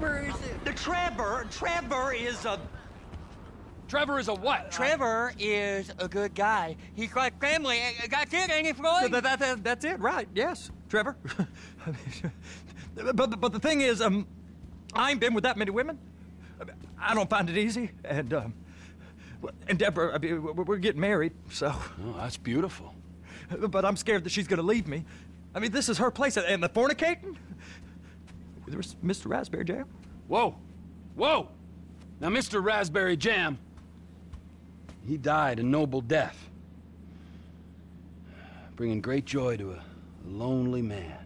Trevor is a... Trevor is a... Trevor is a what? Trevor is a good guy. He's like family. That's it, ain't it, Floyd? That's it, right, yes, Trevor. but the thing is, I ain't been with that many women. I don't find it easy, and Deborah, I mean, we're getting married, so... Oh, that's beautiful. But I'm scared that she's gonna leave me. I mean, this is her place, and the fornicating? There's Mr. Raspberry Jam. Whoa, whoa! Now, Mr. Raspberry Jam, he died a noble death, bringing great joy to a lonely man.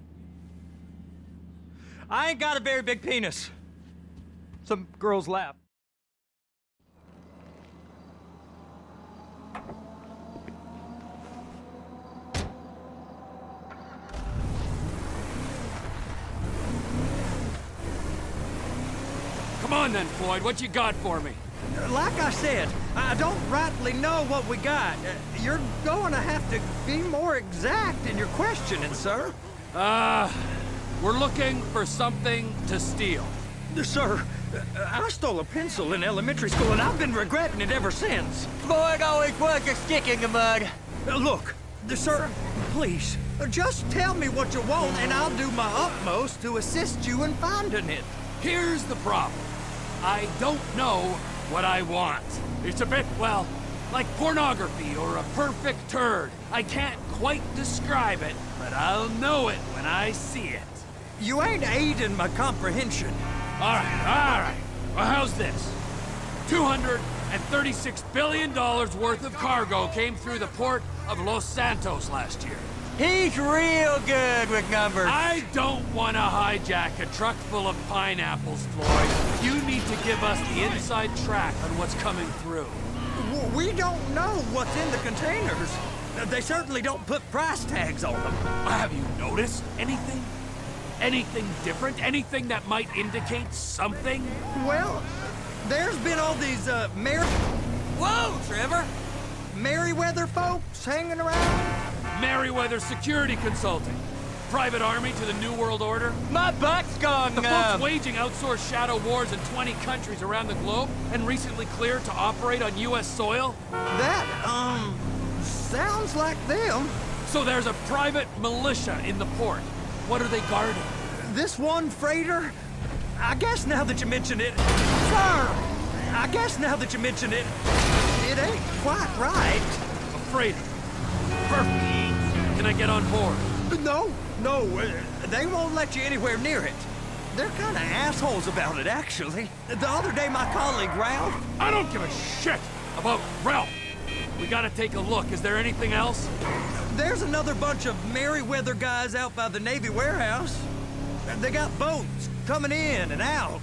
I ain't got a very big penis. Some girls laugh. Come on then, Floyd, what you got for me? Like I said, I don't rightly know what we got. You're going to have to be more exact in your questioning, sir. We're looking for something to steal. Sir, I stole a pencil in elementary school, and I've been regretting it ever since. Floyd always was a stick in the mud. Look, sir, please, just tell me what you want, and I'll do my utmost to assist you in finding it. Here's the problem. I don't know what I want. It's a bit, well, like pornography or a perfect turd. I can't quite describe it, but I'll know it when I see it. You ain't aiding my comprehension. All right. Well, how's this? $236 billion worth of cargo came through the port of Los Santos last year. He's real good with numbers. I don't want to hijack a truck full of pineapples, Floyd. You need to give us the inside track on what's coming through. We don't know what's in the containers. They certainly don't put price tags on them. Have you noticed anything? Anything different? Anything that might indicate something? Well, there's been all these, Whoa, Trevor! Merryweather folks hanging around. Merryweather Security Consulting. Private army to the New World Order. My butt's gone The numb. folks waging outsourced shadow wars in 20 countries around the globe and recently cleared to operate on U.S. soil. That, sounds like them. So there's a private militia in the port. What are they guarding? This one freighter? I guess now that you mention it... Sir! I guess now that you mention it, it ain't quite right. A freighter. Perfect. Can I get on board? No, they won't let you anywhere near it. They're kind of assholes about it, actually. The other day, my colleague, Ralph... I don't give a shit about Ralph. We gotta take a look. Is there anything else? There's another bunch of Merryweather guys out by the Navy warehouse. They got boats coming in and out.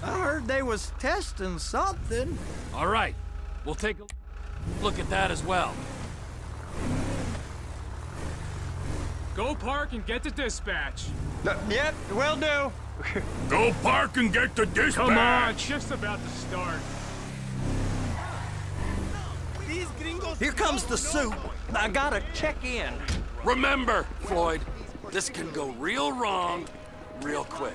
I heard they was testing something. All right. We'll take a look at that as well. Go park and get the dispatch. Yep, will do. Go park and get the dispatch. Come on, it's just about to start. Here comes the soup. I gotta check in. Remember, Floyd, this can go real wrong real quick.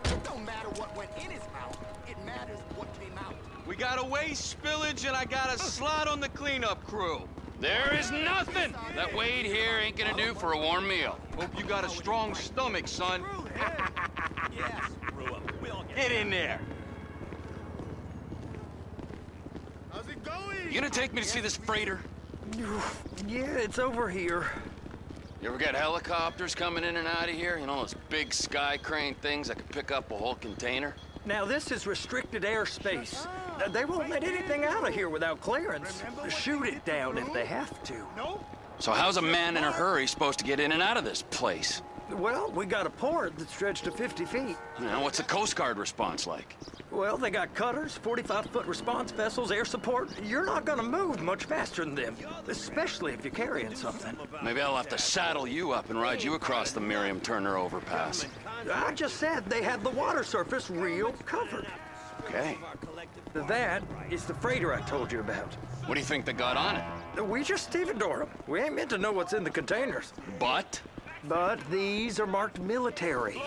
It don't matter what went in his mouth. It matters what came out. We got a waste spillage and I got a slot on the cleanup crew. There is nothing that Wade here ain't gonna do for a warm meal. Hope you got a strong stomach, son. Get in there. How's it going? You gonna take me to see this freighter? Yeah, it's over here. You ever got helicopters coming in and out of here? You know, those big sky crane things that could pick up a whole container? Now, this is restricted airspace. They won't let anything out of here without clearance. Shoot it down if they have to. So how's a man in a hurry supposed to get in and out of this place? Well, we got a port that stretched to 50 feet. You know, what's the Coast Guard response like? Well, they got cutters, 45-foot response vessels, air support. You're not gonna move much faster than them, especially if you're carrying something. Maybe I'll have to saddle you up and ride you across the Miriam Turner overpass. I just said they had the water surface real covered. Okay. That is the freighter I told you about. What do you think they got on it? We just stevedore them. We ain't meant to know what's in the containers. But? But these are marked military.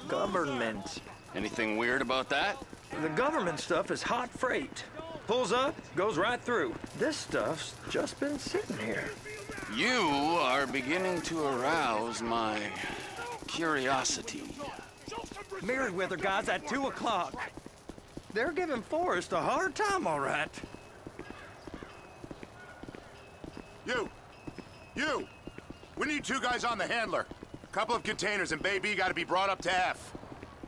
Government. Anything weird about that? The government stuff is hot freight. Pulls up, goes right through. This stuff's just been sitting here. You are beginning to arouse my curiosity. Merryweather guys at 2 o'clock. They're giving Forrest a hard time, all right. You! We need 2 guys on the handler. A couple of containers and Baby gotta be brought up to F.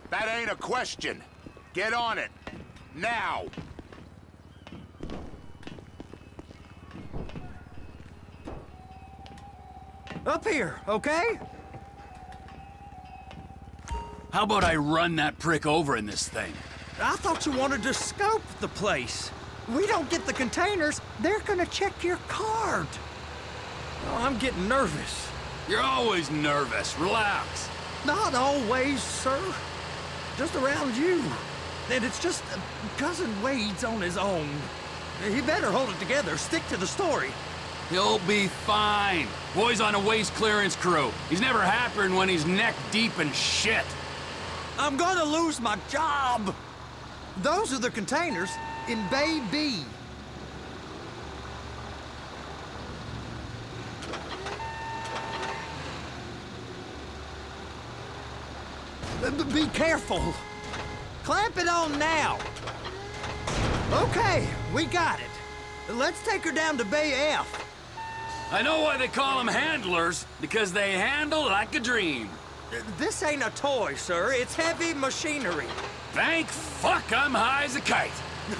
That ain't a question. Get on it. Now! Up here, okay? How about I run that prick over in this thing? I thought you wanted to scope the place. We don't get the containers, they're gonna check your card. Oh, I'm getting nervous. You're always nervous. Relax. Not always, sir. Just around you. And it's just Cousin Wade's on his own. He better hold it together, stick to the story. He'll be fine. Boy's on a waste clearance crew. He's never happier when he's neck deep in shit. I'm gonna lose my job. Those are the containers in Bay B. Be careful. Clamp it on now. Okay, we got it. Let's take her down to Bay F. I know why they call them handlers, because they handle like a dream. This ain't a toy, sir. It's heavy machinery. Thank fuck I'm high as a kite.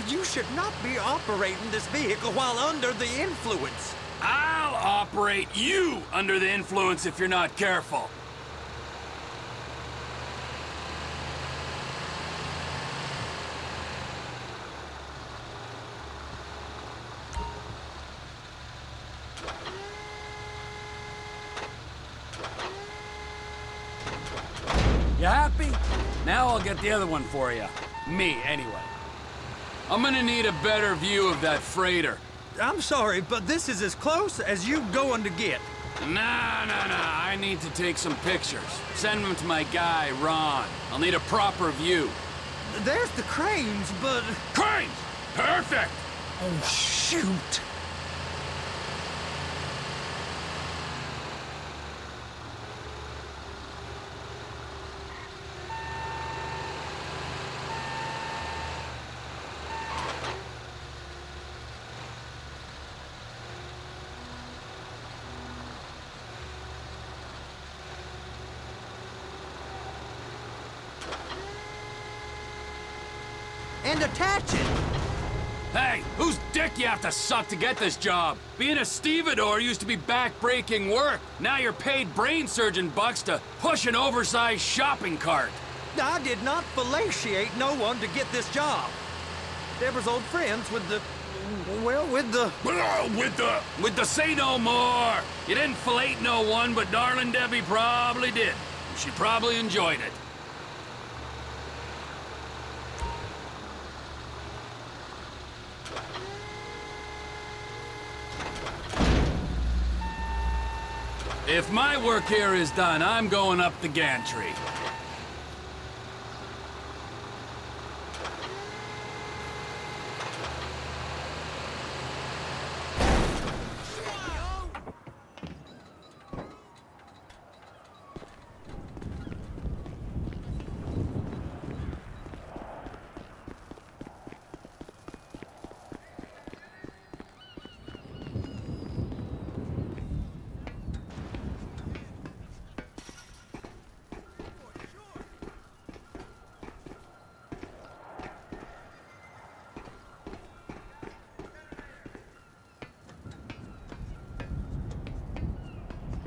You should not be operating this vehicle while under the influence. I'll operate you under the influence if you're not careful. You happy? Now I'll get the other one for you. Me, anyway. I'm gonna need a better view of that freighter. I'm sorry, but this is as close as you going to get. Nah. I need to take some pictures. Send them to my guy, Ron. I'll need a proper view. There's the cranes, but... Cranes! Perfect! Oh, shoot! And attach it. Hey, whose dick you have to suck to get this job? Being a stevedore used to be back-breaking work. Now you're paid brain surgeon bucks to push an oversized shopping cart. I did not fellatiate no one to get this job. Deborah's old friends with the... well, with the... With the say no more. You didn't fillet no one, but darling Debbie probably did. She probably enjoyed it. If my work here is done, I'm going up the gantry.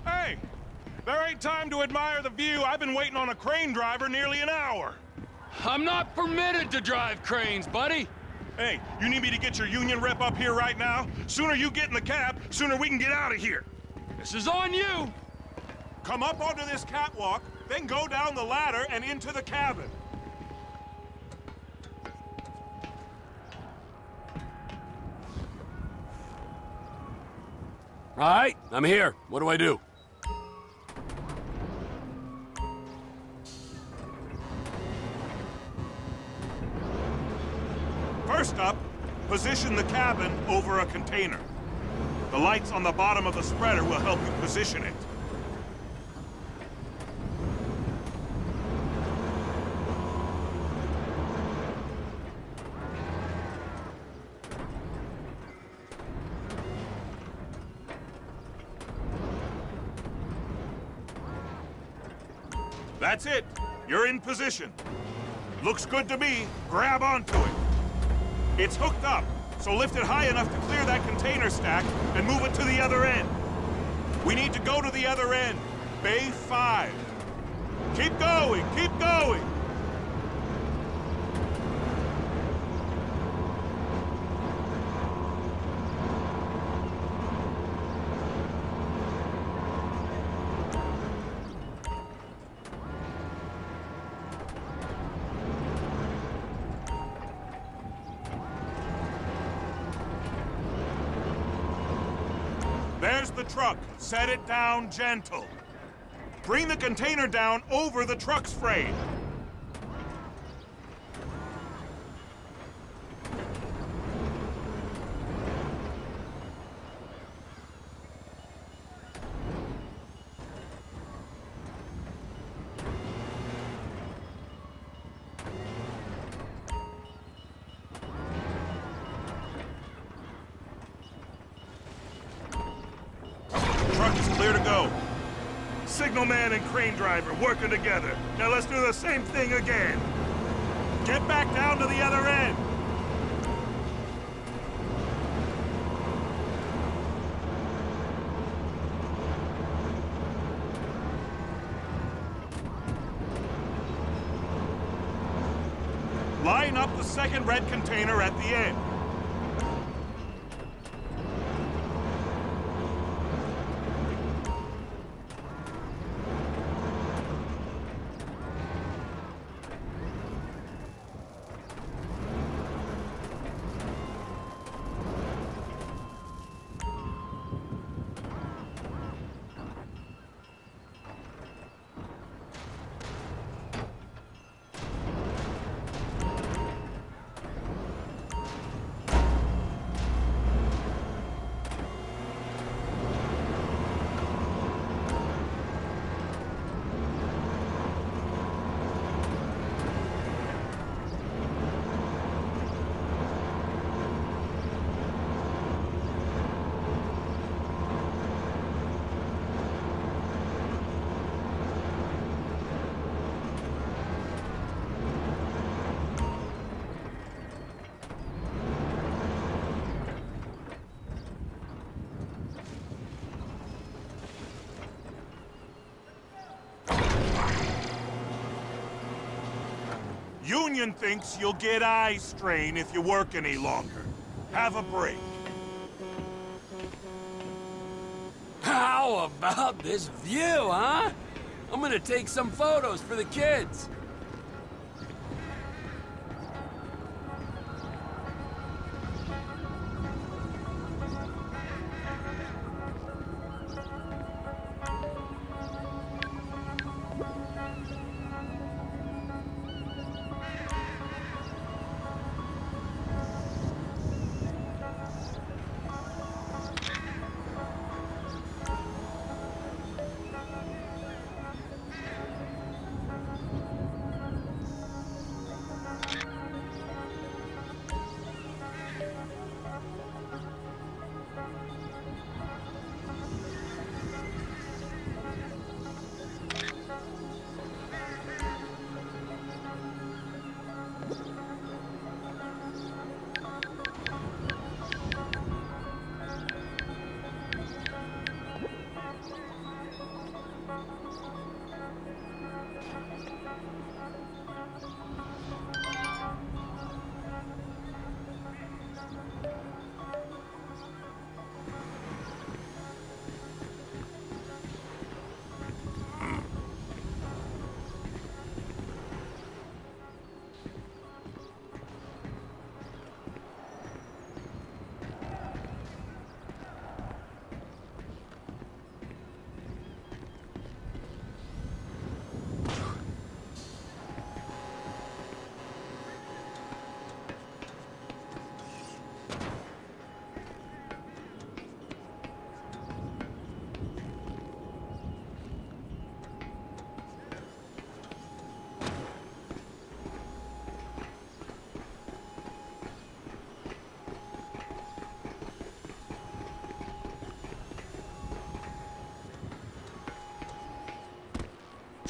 Hey! There ain't time to admire the view. I've been waiting on a crane driver nearly an hour. I'm not permitted to drive cranes, buddy. Hey, you need me to get your union rep up here right now? Sooner you get in the cab, sooner we can get out of here. This is on you. Come up onto this catwalk, then go down the ladder and into the cabin. All right, I'm here. What do I do? First up, position the cabin over a container. The lights on the bottom of the spreader will help you position it. That's it. You're in position. Looks good to me. Grab onto it. It's hooked up, so lift it high enough to clear that container stack and move it to the other end. We need to go to the other end. Bay 5. Keep going, keep going! There's the truck. Set it down gentle. Bring the container down over the truck's frame. Truck is clear to go. Signalman and crane driver working together. Now let's do the same thing again. Get back down to the other end. Line up the second red container at the end. Union thinks you'll get eye strain if you work any longer. Have a break. How about this view, huh? I'm gonna take some photos for the kids.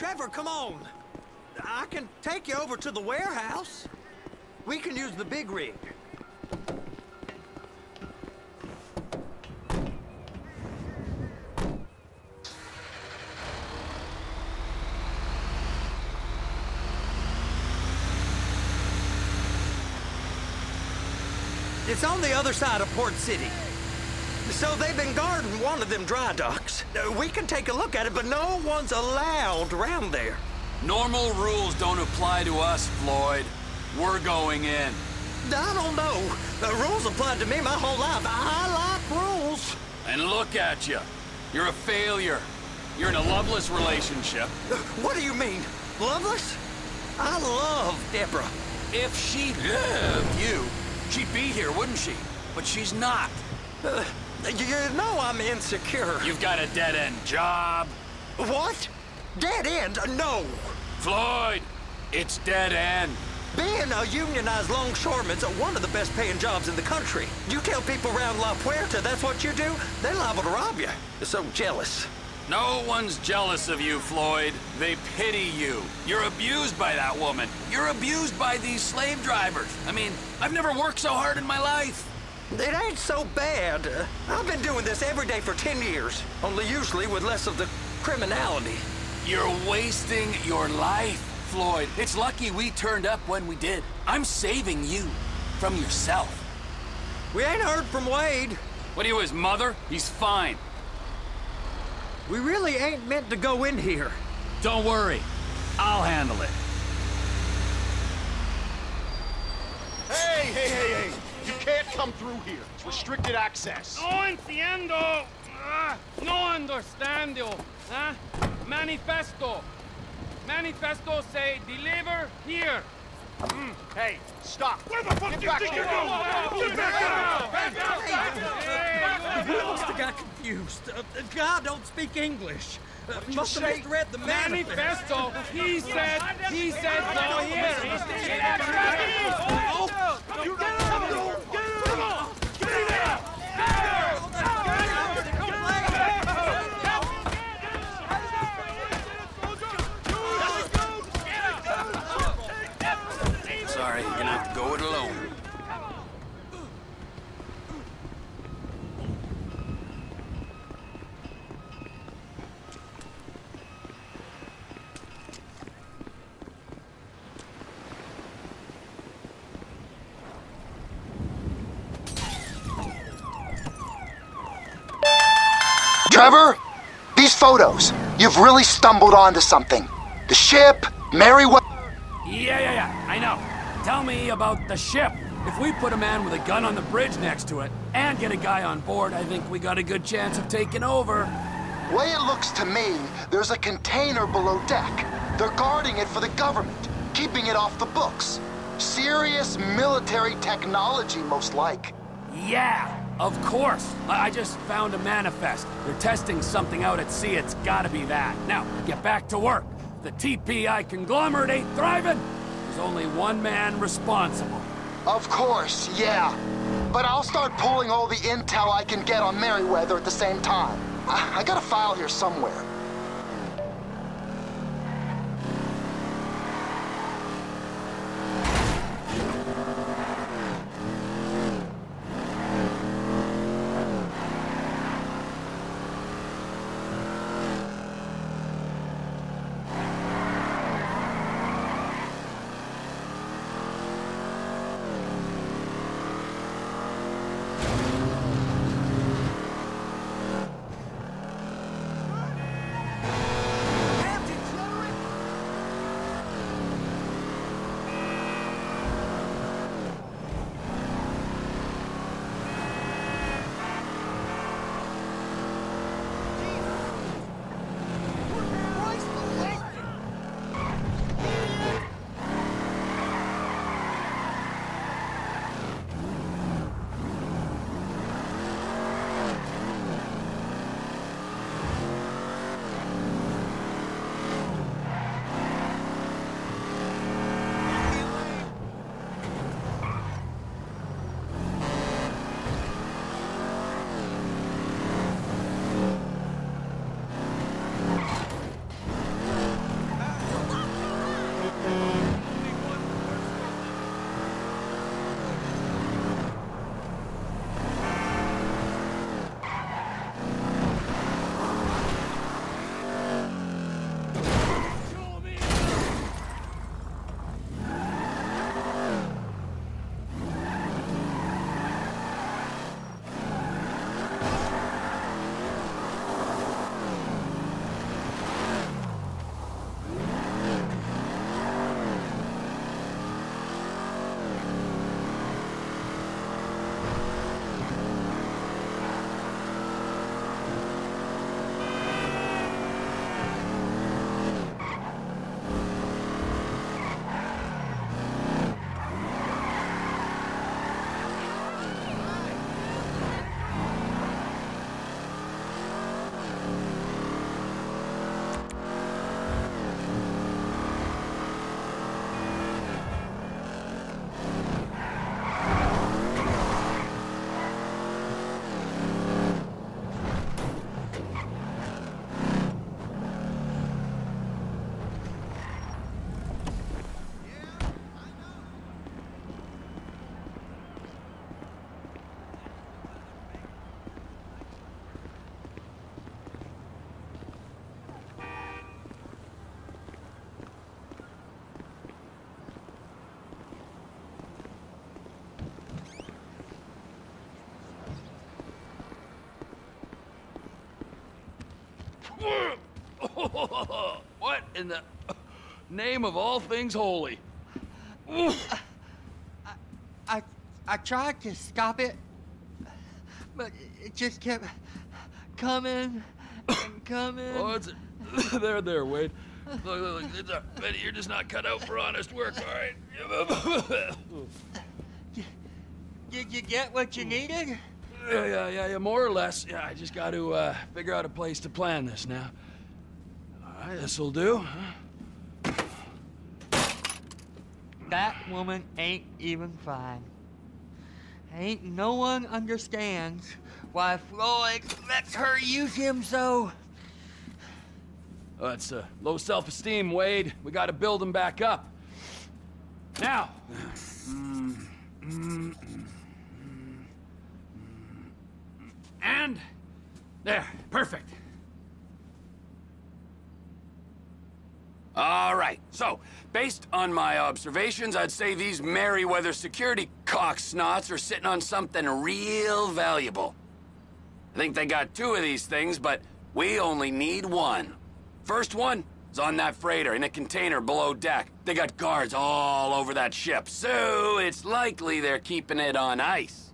Trevor, come on. I can take you over to the warehouse. We can use the big rig. It's on the other side of Port City. So they've been guarding one of them dry docks. We can take a look at it, but no one's allowed around there. Normal rules don't apply to us, Floyd. We're going in. I don't know. The rules applied to me my whole life. I like rules. And look at you. You're a failure. You're in a loveless relationship. What do you mean? Loveless? I love Deborah. If she loved you, she'd be here, wouldn't she? But she's not. You know I'm insecure. You've got a dead-end job. What? Dead end? No. Floyd, it's dead end. Being a unionized longshoreman's one of the best paying jobs in the country. You tell people around La Puerta that's what you do, they're liable to rob you. They're so jealous. No one's jealous of you, Floyd. They pity you. You're abused by that woman. You're abused by these slave drivers. I mean, I've never worked so hard in my life. It ain't so bad. I've been doing this every day for 10 years, only usually with less of the criminality. You're wasting your life, Floyd. It's lucky we turned up when we did. I'm saving you from yourself. We ain't heard from Wade. What are you, his mother? He's fine. We really ain't meant to go in here. Don't worry. I'll handle it. Hey! You can't come through here. It's restricted access. No entiendo. No understando. Huh? Manifesto. Manifesto say deliver here. Hey, stop. Where the fuck Get do you back think here. you're going? Get back out! We must have got confused. God don't speak English. Must have misread the Manifesto. He said go here. You Sorry, you're gonna have to go it alone. Trevor, these photos, you've really stumbled onto something. The ship, Merryweather. Yeah, I know. Tell me about the ship. If we put a man with a gun on the bridge next to it and get a guy on board, I think we got a good chance of taking over. Way it looks to me, there's a container below deck. They're guarding it for the government, keeping it off the books. Serious military technology, most like. Yeah, of course. I just found a manifest. They're testing something out at sea. It's gotta be that. Now, get back to work. The TPI conglomerate ain't thriving. There's only one man responsible. Of course, yeah. But I'll start pulling all the intel I can get on Merryweather at the same time. I got a file here somewhere. What in the name of all things holy? I tried to stop it, but it just kept coming and coming. Oh, it's there, Wade. Look, Betty, you're just not cut out for honest work, all right? Did you get what you needed? Yeah, more or less. Yeah, I just got to figure out a place to plan this now. All right, this'll do. That woman ain't even fine. Ain't no one understands why Floyd lets her use him so. Oh, that's low self-esteem, Wade. We got to build him back up. Now. And there, perfect. All right, so, based on my observations, I'd say these Merryweather security cocksnots are sitting on something real valuable. I think they got 2 of these things, but we only need 1. First one is on that freighter in a container below deck. They got guards all over that ship, so it's likely they're keeping it on ice.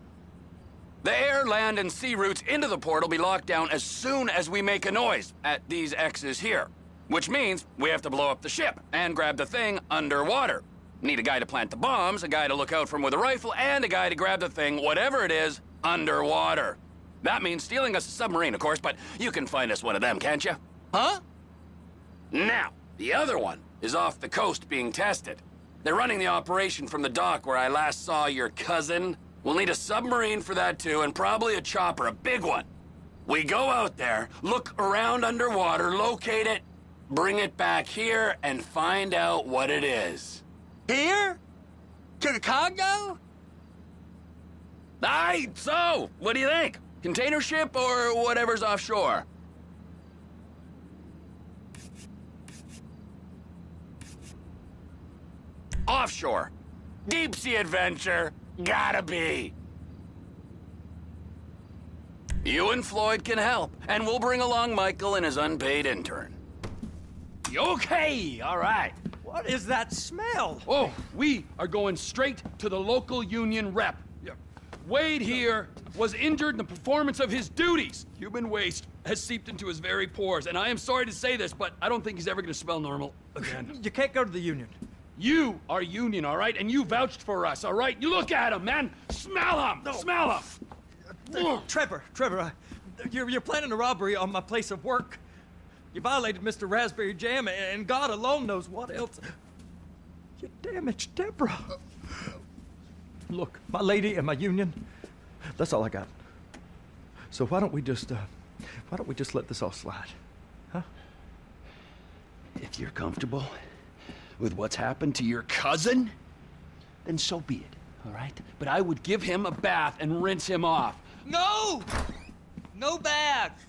The air, land, and sea routes into the port will be locked down as soon as we make a noise at these X's here. Which means we have to blow up the ship and grab the thing underwater. Need a guy to plant the bombs, a guy to look out for him with a rifle, and a guy to grab the thing, whatever it is, underwater. That means stealing us a submarine, of course, but you can find us one of them, can't you? Huh? Now, the other one is off the coast being tested. They're running the operation from the dock where I last saw your cousin. We'll need a submarine for that too, and probably a chopper, a big one. We go out there, look around underwater, locate it, bring it back here, and find out what it is. Here? To the Congo? Aye, so, what do you think? Container ship or whatever's offshore? Offshore. Deep sea adventure. Gotta be. You and Floyd can help, and we'll bring along Michael and his unpaid intern. Okay, all right. What is that smell? Oh, we are going straight to the local union rep. Wade here was injured in the performance of his duties. Human waste has seeped into his very pores, and I am sorry to say this, but I don't think he's ever going to smell normal again. You can't go to the union. You are union, all right? And you vouched for us, all right? You look at him, man. Smell him. No. Smell him. Trevor, you're planning a robbery on my place of work. You violated Mr. Raspberry Jam, and God alone knows what else. You damaged Deborah. Look, my lady and my union, that's all I got. So why don't we just let this all slide, huh? If you're comfortable with what's happened to your cousin, then so be it, all right? But I would give him a bath and rinse him off. No! No baths!